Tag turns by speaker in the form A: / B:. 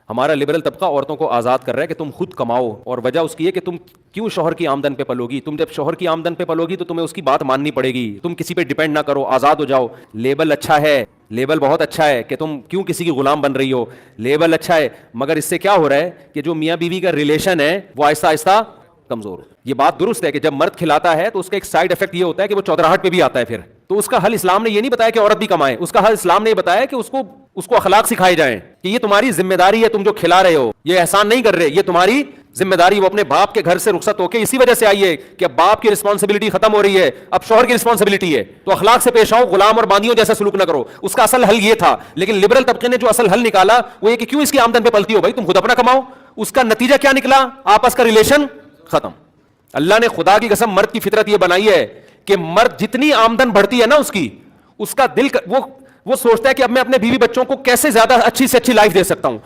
A: हमारा लिबरल तबका औरतों को आज़ाद कर रहा है कि तुम खुद कमाओ, और वजह उसकी है कि तुम क्यों शौहर की आमदन पे पलोगी। तुम जब शौहर की आमदन पे पलोगी तो तुम्हें उसकी बात माननी पड़ेगी, तुम किसी पे डिपेंड ना करो, आज़ाद हो जाओ। लेबल अच्छा है, लेबल बहुत अच्छा है कि तुम क्यों किसी की गुलाम बन रही हो, लेबल अच्छा है, मगर इससे क्या हो रहा है कि जो मियाँ बीवी का रिलेशन है वो आहिस्ता आहिस्ता कमजोर हो। ये बात दुरुस्त है कि जब मर्द खिलाता है तो उसका एक साइड इफेक्ट ये होता है कि वो चौधराहट पे भी आता है। फिर तो उसका हल इस्लाम ने ये नहीं बताया कि औरत भी कमाए, उसका हल इस्लाम ने बताया कि उसको उसको अखलाक सिखाए जाएं कि ये तुम्हारी जिम्मेदारी है, तुम जो खिला रहे हो ये एहसान नहीं कर रहे, ये तुम्हारी जिम्मेदारी। वो अपने बाप के घर से रुखसत होकर इसी वजह से आई है कि अब बाप की रिस्पॉन्सिबिलिटी खत्म हो रही है, अब शौहर की रिस्पॉन्सिबिलिटी है, तो अखलाक से पेश आओ, गुलाम और बांदियों जैसा सलूक ना करो। उसका असल हल ये था, लेकिन लिबरल तबके ने जो असल हल निकाला वो ये कि क्यों इसकी आमदन पे पलती हो भाई, तुम खुद अपना कमाओ। उसका नतीजा क्या निकला, आपस का रिलेशन खत्म। अल्लाह ने खुदा की कसम मर्द की फितरत यह बनाई है कि मर्द जितनी आमदन बढ़ती है ना उसकी, उसका दिल वो सोचता है कि अब मैं अपने बीवी बच्चों को कैसे ज्यादा अच्छी से अच्छी लाइफ दे सकता हूं।